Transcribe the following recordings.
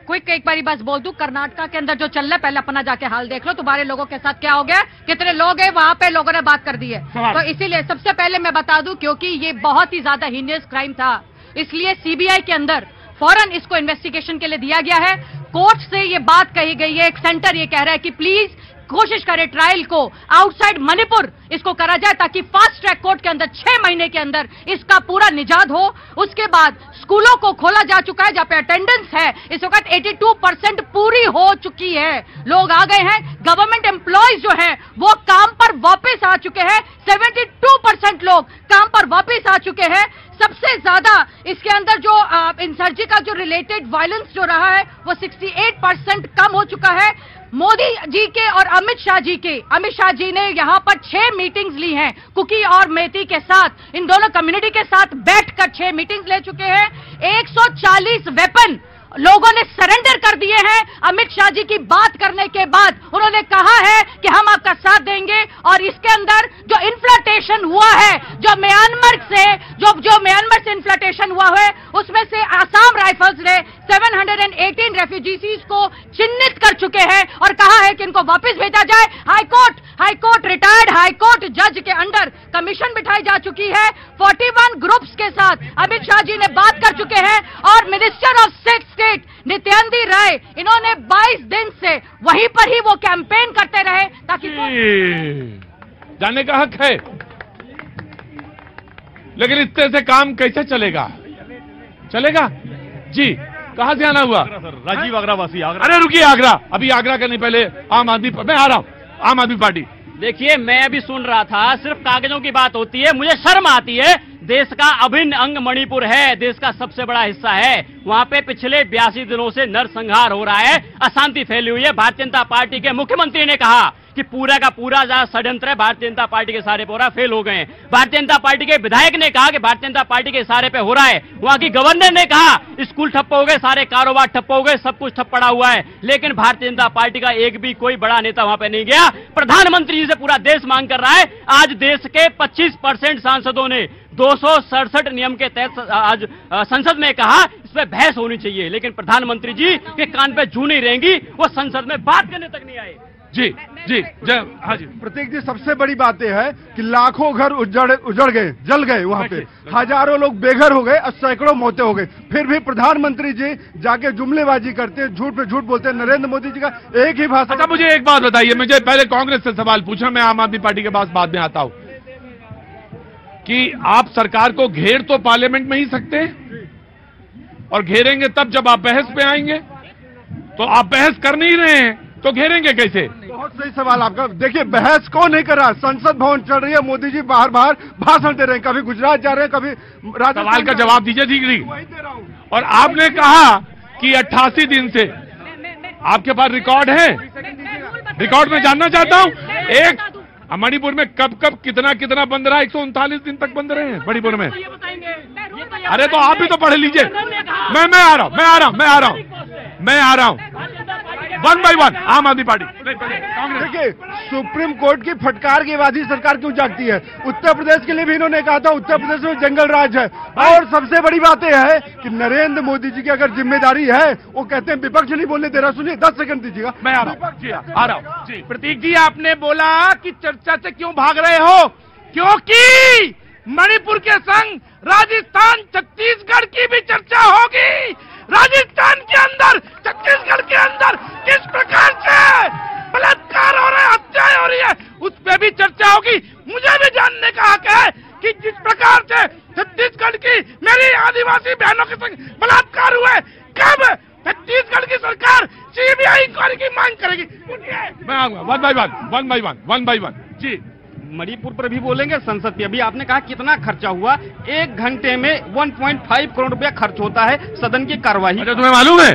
Quick एक बारी बस बोल दूं, कर्नाटका के अंदर जो चल रहा है पहले अपना जाके हाल देख लो, तुम्हारे लोगों के साथ क्या हो गया, कितने लोग हैं वहां पे, लोगों ने बात कर दी है। तो इसीलिए सबसे पहले मैं बता दूं, क्योंकि ये बहुत ही ज्यादा हीनियस क्राइम था, इसलिए सीबीआई के अंदर फौरन इसको इन्वेस्टिगेशन के लिए दिया गया है। कोर्ट से ये बात कही गई है, एक सेंटर ये कह रहा है कि प्लीज कोशिश करें ट्रायल को आउटसाइड मणिपुर इसको करा जाए, ताकि फास्ट ट्रैक कोर्ट के अंदर 6 महीने के अंदर इसका पूरा निजात हो। उसके बाद स्कूलों को खोला जा चुका है, जहां पे अटेंडेंस है इस वक्त 82% पूरी हो चुकी है, लोग आ गए हैं। गवर्नमेंट एम्प्लॉयज जो है वो काम पर वापस आ चुके हैं, 72% लोग काम पर वापस आ चुके हैं। सबसे ज्यादा इसके अंदर जो इंसर्जी का जो रिलेटेड वायलेंस जो रहा है वो 68% कम हो चुका है। मोदी जी के और अमित शाह जी ने यहां पर 6 मीटिंग्स ली हैं, कुकी और मेथी के साथ, इन दोनों कम्युनिटी के साथ बैठकर 6 मीटिंग्स ले चुके हैं। 140 वेपन लोगों ने सरेंडर कर दिए हैं। अमित शाह जी की बात करने के बाद उन्होंने कहा है कि हम आपका साथ देंगे, और इसके अंदर जो इन्फ्लेटेशन हुआ है, जो म्यांमार से इन्फ्लेटेशन हुआ है, उसमें से आसाम राइफल्स ने 718 रेफ्यूजीज को चिन्हित कर चुके हैं और कहा है कि इनको वापस भेजा जाए। हाईकोर्ट रिटायर्ड हाईकोर्ट जज के अंडर कमीशन बिठाई जा चुकी है। 41 ग्रुप्स के साथ अमित शाह जी ने बात कर चुके हैं, और minister of state Nityanand Rai, इन्होंने 22 दिन से वहीं पर ही वो कैंपेन करते रहे ताकि जाने का हक है, लेकिन इतने से काम कैसे चलेगा जी। कहां से आना हुआ? राजीव आगरा वासी। आगरा। अरे रुकिए, आगरा अभी आगरा करने पहले आम आदमी, मैं आ रहा हूं, आम आदमी पार्टी। देखिए, मैं अभी सुन रहा था, सिर्फ कागजों की बात होती है, मुझे शर्म आती है। देश का अभिन्न अंग मणिपुर है, देश का सबसे बड़ा हिस्सा है, वहां पे पिछले 82 दिनों से नरसंहार हो रहा है, अशांति फैली हुई है। भारतीय जनता पार्टी के मुख्यमंत्री ने कहा कि पूरा का पूरा षड्यंत्र है, भारतीय जनता पार्टी के सारे पूरा फेल हो गए हैं। भारतीय जनता पार्टी के विधायक ने कहा कि भारतीय जनता पार्टी के सारे पे हो रहा है। वहां की गवर्नर ने कहा स्कूल ठप्प हो गए, सारे कारोबार ठप्प हो गए, सब कुछ ठप्प पड़ा हुआ है। लेकिन भारतीय जनता पार्टी का एक भी कोई बड़ा नेता वहां पे नहीं गया। प्रधानमंत्री जी से पूरा देश मांग कर रहा है। आज देश के 25% सांसदों ने 267 नियम के तहत आज संसद में कहा इस पे बहस होनी चाहिए, लेकिन प्रधानमंत्री जी के कान पे जू नहीं रहेंगी, वो संसद में बात करने तक नहीं आए। जी हाँ जी। प्रतीक जी, सबसे बड़ी बात यह है कि लाखों घर उजड़ गए, जल गए, वहां पे हजारों लोग बेघर हो गए और सैकड़ों मौतें हो गई। फिर भी प्रधानमंत्री जी जाके जुमलेबाजी करते हैं, झूठ पे झूठ बोलते हैं। नरेंद्र मोदी जी का एक ही भाषा। अच्छा, मुझे एक बात बताइए, मुझे पहले कांग्रेस से सवाल पूछना, मैं आम आदमी पार्टी के पास बाद में आता हूं, कि आप सरकार को घेर तो पार्लियामेंट में ही सकते हैं, और घेरेंगे तब जब आप बहस पे आएंगे, तो आप बहस कर नहीं रहे हैं तो घेरेंगे कैसे? बहुत सही सवाल आपका। देखिए, बहस कौन नहीं कर रहा, संसद भवन चल रही है, मोदी जी बाहर भाषण दे रहे हैं, कभी गुजरात जा रहे हैं, कभी सवाल का जवाब दीजिए जी। और आपने कहा कि 88 दिन से, आपके पास रिकॉर्ड है? रिकॉर्ड में जानना चाहता हूं, एक मणिपुर में कब कितना बंद रहा? 139 दिन तक बंद रहे हैं मणिपुर में। अरे तो आप भी तो पढ़ लीजिए। मैं आ रहा हूं 1 by 1 आम आदमी पार्टी। देखिए, सुप्रीम कोर्ट की फटकार के बाद ही सरकार क्यों जागती है? उत्तर प्रदेश के लिए भी इन्होंने कहा था, उत्तर प्रदेश में जंगल राज है। और सबसे बड़ी बात यह है कि नरेंद्र मोदी जी की अगर जिम्मेदारी है, वो कहते हैं विपक्ष नहीं बोलने दे रहा। सुनिए, 10 सेकंड दीजिएगा, मैं आ रहा हूं जी। प्रतीक जी, आपने बोला कि चर्चा से क्यों भाग रहे हो? क्योंकि मणिपुर के संग राजस्थान छत्तीसगढ़ की भी चर्चा होगी। राजस्थान के अंदर, छत्तीसगढ़ के अंदर किस प्रकार से बलात्कार हो रहे हैं, हत्याएं हो रही है, उस पर भी चर्चा होगी। मुझे भी जानने का हक है कि जिस प्रकार से छत्तीसगढ़ की मेरी आदिवासी बहनों के संग बलात्कार हुए, कब छत्तीसगढ़ की सरकार सीबीआई इंक्वायरी की मांग करेगी? मैं आऊंगा 1 by 1 जी। मणिपुर पर भी बोलेंगे, संसद पे अभी आपने कहा कितना खर्चा हुआ? 1 घंटे में 1.5 करोड़ रुपया खर्च होता है सदन की कार्यवाही। अच्छा, तुम्हें मालूम है?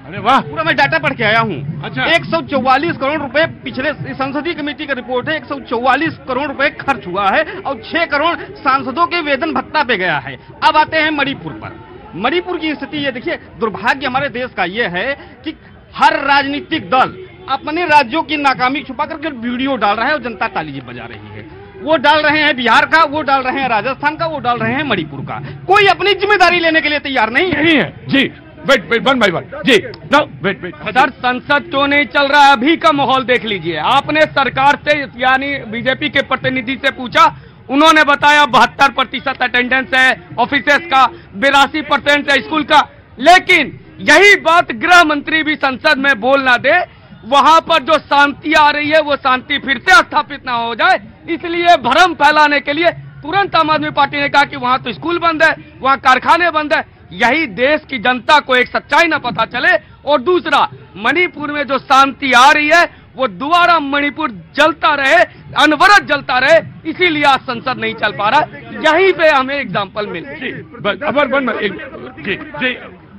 अरे वाह, पूरा मैं डाटा पढ़ के आया हूँ। अच्छा। 144 करोड़ रुपए पिछले संसदीय कमेटी का रिपोर्ट है, 144 करोड़ रुपए खर्च हुआ है, और 6 करोड़ सांसदों के वेतन भत्ता पे गया है। अब आते हैं मणिपुर पर। मणिपुर की स्थिति ये देखिए, दुर्भाग्य हमारे देश का ये है कि हर राजनीतिक दल अपने राज्यों की नाकामी छुपा करके वीडियो डाल रहा है और जनता ताली बजा रही है। वो डाल रहे हैं बिहार का, वो डाल रहे हैं राजस्थान का, वो डाल रहे हैं मणिपुर का। कोई अपनी जिम्मेदारी लेने के लिए तैयार नहीं है जी। Wait wait one by one जी नो वेट वेट सर संसद क्यों नहीं चल रहा है अभी का माहौल देख लीजिए। आपने सरकार से यानी बीजेपी के प्रतिनिधि से पूछा, उन्होंने बताया 72% अटेंडेंस है ऑफिसेस का, 82% है स्कूल का। लेकिन यही बात गृह मंत्री भी संसद में बोल ना दे, वहां पर जो शांति आ रही है वो शांति फिर से स्थापित ना हो जाए, इसलिए भ्रम फैलाने के लिए तुरंत आम आदमी पार्टी ने कहा कि वहां तो स्कूल बंद है, वहां कारखाने बंद है। यही देश की जनता को एक सच्चाई ना पता चले। और दूसरा, मणिपुर में जो शांति आ रही है वो दोबारा मणिपुर जलता रहे, अनवरत जलता रहे, इसीलिए आज संसद नहीं चल पा रहा। यहीं पे हमें एग्जाम्पल मिले। जी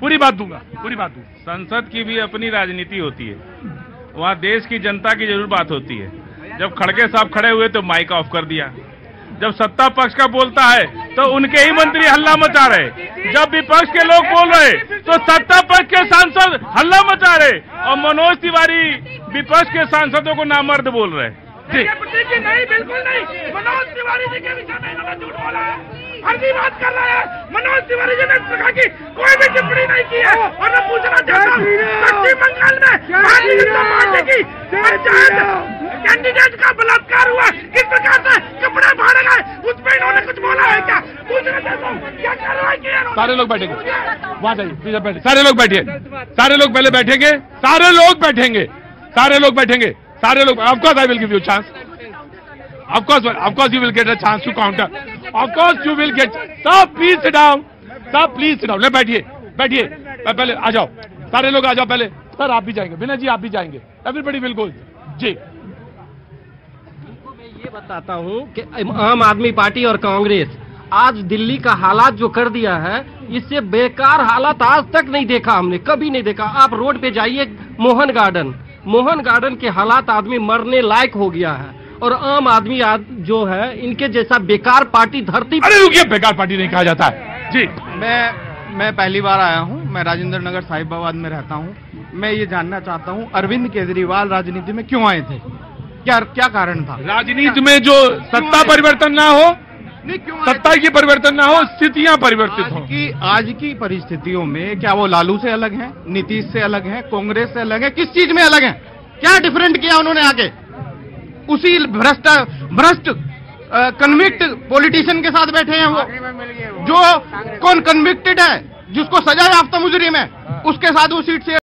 पूरी बात दूंगा, पूरी बात दूंगा। संसद की भी अपनी राजनीति होती है, वहाँ देश की जनता की जरूर बात होती है। जब खड़गे साहब खड़े हुए तो माइक ऑफ कर दिया, जब सत्ता पक्ष का बोलता है तो उनके ही मंत्री हल्ला मचा रहे, जब विपक्ष के लोग बोल रहे तो सत्ता पक्ष के सांसद हल्ला मचा रहे, और मनोज तिवारी विपक्ष के सांसदों को नामर्द बोल रहे। नहीं बिल्कुल नहीं, मनोज तिवारी जी के विषय में इन्होंने झूठ बोला है, फर्जी बात कर रहा है। मनोज तिवारी जी ने कहा कि कोई भी टिप्पणी नहीं की है। और मैं पूछना चाहता हूँ, पश्चिम बंगाल में भारतीय जनता पार्टी की पंचायत कैंडिडेट का बलात्कार हुआ, किस प्रकार से कपड़े फाड़े गए, उस पर इन्होंने कुछ बोला है क्या? पूछना चाहता हूँ, क्या कार्रवाई की है? सारे लोग बैठेंगे, वहां जाइए, बैठे सारे लोग बैठिए, सारे लोग पहले बैठेंगे, सारे लोग बैठेंगे, सारे लोग बैठेंगे, सारे लोग। Of course I will give you a chance. Of course you will get a chance to counter. Of course you will get. Sir, please sit down. Sir, please sit down. ले बैठिए, बैठिए, पहले आ जाओ, सारे लोग आ जाओ पहले। सर आप भी जाएंगे, विनय जी आप भी जाएंगे, एवरीबॉडी विल गो। जी ये बताता हूँ कि आम आदमी पार्टी और कांग्रेस आज दिल्ली का हालात जो कर दिया है, इससे बेकार हालात आज तक नहीं देखा हमने, कभी नहीं देखा। आप रोड पे जाइए, मोहन गार्डन के हालात, आदमी मरने लायक हो गया है। और आम आदमी जो है, इनके जैसा बेकार पार्टी धरती। अरे रुकिए, बेकार पार्टी नहीं कहा जाता है। जी मैं पहली बार आया हूँ, मैं राजेंद्र नगर साहिबाबाद में रहता हूँ। मैं ये जानना चाहता हूँ, अरविंद केजरीवाल राजनीति में क्यों आए थे? क्या कारण था? राजनीति में जो सत्ता परिवर्तन ना हो, सत्ता की परिवर्तन ना हो, स्थितियां परिवर्तित हो। आज की परिस्थितियों में क्या वो लालू से अलग हैं, नीतीश से अलग हैं, कांग्रेस से अलग है? किस चीज में अलग हैं? क्या डिफरेंट किया उन्होंने आगे? उसी भ्रष्ट कन्विक्ट पॉलिटिशियन के साथ बैठे हैं वो, जो कौन कन्विक्टेड है, जिसको सजा याफ्ता मुजरिम है, उसके साथ वो सीट से